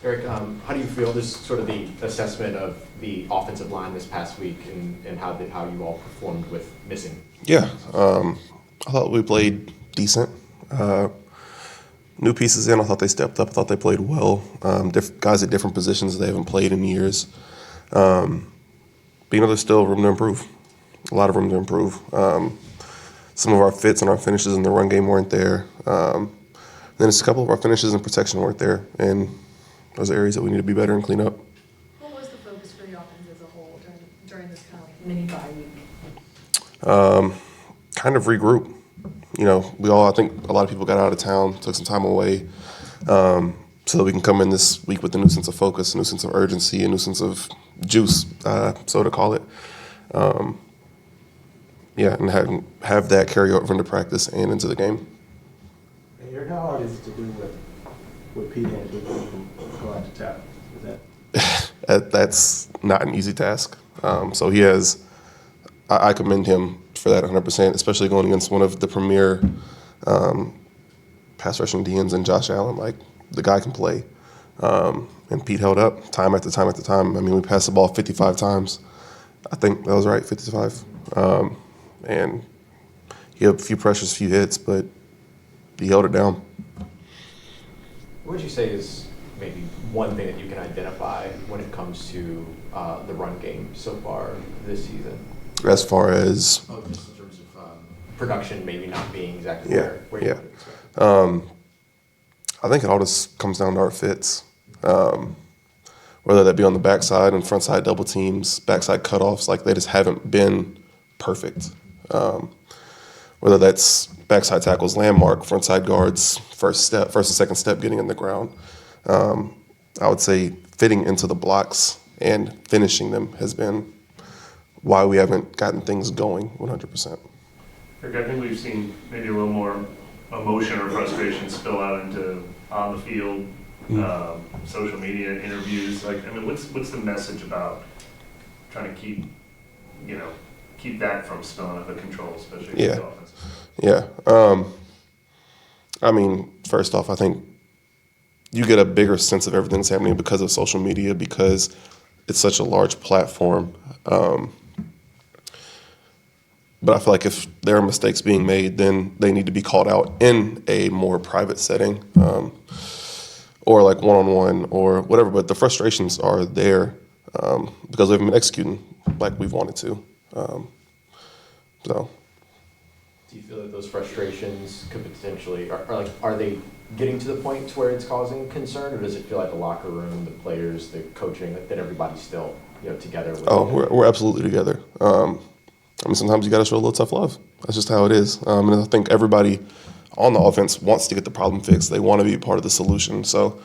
Erik, how do you feel this sort of the assessment of the offensive line this past week and how you all performed with missing? Yeah, I thought we played decent. New pieces in, I thought they stepped up. I thought they played well. Guys at different positions they haven't played in years. But there's still room to improve. A lot of room to improve. Some of our fits and our finishes in the run game weren't there. Then it's a couple of our finishes and protection weren't there, and those are areas that we need to be better and clean up. What was the focus for the offense as a whole during this kind of mini bye week? Kind of regroup. I think a lot of people got out of town, took some time away, so that we can come in this week with a new sense of focus, a new sense of urgency, a new sense of juice, so to call it. And have that carry over into practice and into the game. And Erik, how hard is it to do with Pete Andrews go out to tap? Is that That's not an easy task. So he has. I commend him for that 100%, especially going against one of the premier pass rushing DNs in Josh Allen. Like, the guy can play. And Pete held up time after time after time. I mean, we passed the ball 55 times. I think that was right, 55. And he had a few pressures, a few hits, but he held it down. What would you say is maybe one thing that you can identify when it comes to the run game so far this season? As far as just in terms of production maybe not being exactly where you would expect. I think it all just comes down to our fits. Whether that be on the backside and frontside double teams, backside cutoffs, like they just haven't been perfect. Whether that's backside tackles, landmark, frontside guards, first and second step getting in the ground. I would say fitting into the blocks and finishing them has been why we haven't gotten things going 100%. Erik, I think we've seen maybe a little more emotion or frustration spill out into on the field, social media, interviews. What's the message about trying to keep that from spilling out of control, especially with the offense? First off, I think you get a bigger sense of everything that's happening because of social media, because it's such a large platform. But I feel like if there are mistakes being made, then they need to be called out in a more private setting, or like one-on-one or whatever. But the frustrations are there because we haven't been executing like we've wanted to. Do you feel that those frustrations could potentially are they getting to the point to where it's causing concern, or does it feel like the locker room, the players, the coaching, that everybody's still together? We're absolutely together. Sometimes you got to show a little tough love. That's just how it is. And I think everybody on the offense wants to get the problem fixed. They want to be part of the solution. So,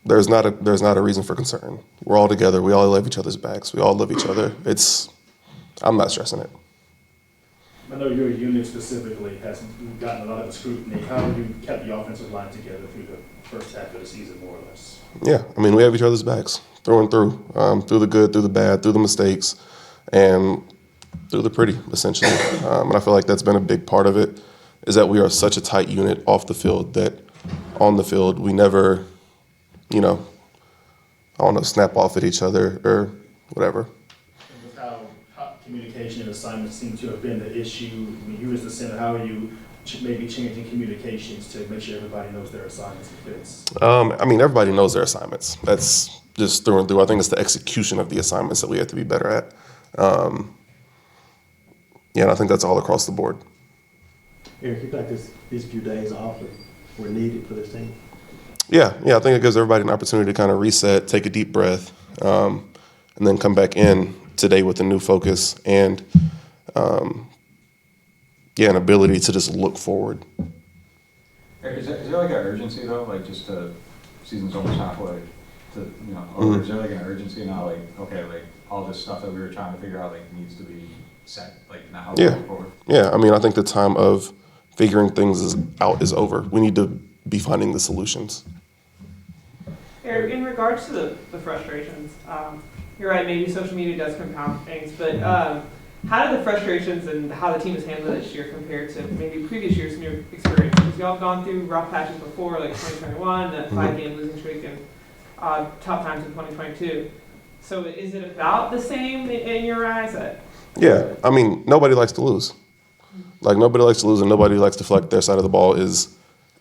there's not a reason for concern. We're all together. We all have each other's backs. We all love each other. I'm not stressing it. I know your unit specifically has gotten a lot of scrutiny. How have you kept the offensive line together through the first half of the season, more or less? Yeah, we have each other's backs through and through, through the good, through the bad, through the mistakes, and through the pretty, essentially. And I feel like that's been a big part of it, is that we are such a tight unit off the field that on the field we never, snap off at each other or whatever. And with how communication and assignments seem to have been the issue, you as the center, how are you maybe changing communications to make sure everybody knows their assignments and fits? Everybody knows their assignments. That's just through and through. I think it's the execution of the assignments that we have to be better at. And I think that's all across the board. Erik, you think these few days off were needed for this team? Yeah, I think it gives everybody an opportunity to kind of reset, take a deep breath, and then come back in today with a new focus and an ability to just look forward. Erik, is there like an urgency though, like just season's almost halfway or is there like an urgency now, all this stuff that we were trying to figure out needs to be set now going forward? Yeah, I think the time of figuring things out is over. We need to be finding the solutions. Erik, in regards to the frustrations, you're right, maybe social media does compound things, but how do the frustrations and how the team has handled it this year compare to maybe previous years in your experience? Because y'all have gone through rough patches before, like 2021, that 5-game losing streak, and tough times in 2022. So is it about the same in your eyes? Yeah, I mean, nobody likes to lose. Like, nobody likes to lose, and nobody likes to feel like their side of the ball is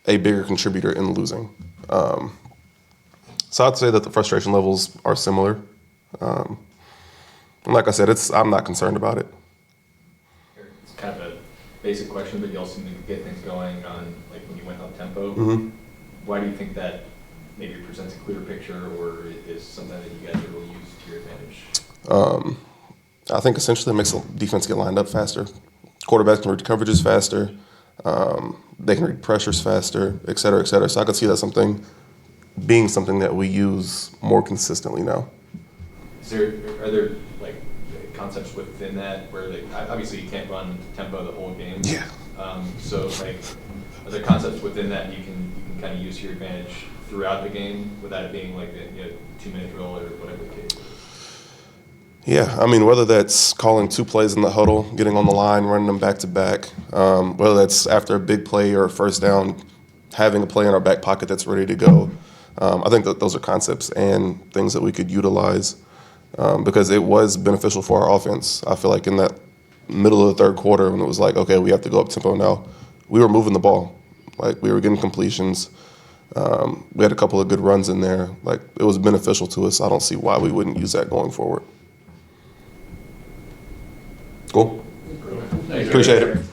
a bigger contributor in losing. So I'd say that the frustration levels are similar. And like I said, I'm not concerned about it. It's kind of a basic question, but you all seem to get things going on, like when you went up tempo. Mm-hmm. Why do you think that maybe presents a clearer picture, or is something that you guys will use to your advantage? I think essentially it makes the defense get lined up faster. Quarterbacks can read coverages faster. They can read pressures faster, et cetera, et cetera. So I could see that being something that we use more consistently now. Are there like concepts within that where obviously you can't run tempo the whole game? Yeah. So like, are there concepts within that you can kind of use to your advantage throughout the game without it being like a 2-minute drill or whatever the case is? Yeah, I mean, whether that's calling 2 plays in the huddle, getting on the line, running them back to back, whether that's after a big play or a first down, having a play in our back pocket that's ready to go. I think that those are concepts and things that we could utilize because it was beneficial for our offense. I feel like in that middle of the third quarter when it was like, okay, we have to go up tempo now, we were moving the ball. Like, we were getting completions. We had a couple of good runs in there. Like, it was beneficial to us. I don't see why we wouldn't use that going forward. Cool. Thanks, Appreciate Eric. it.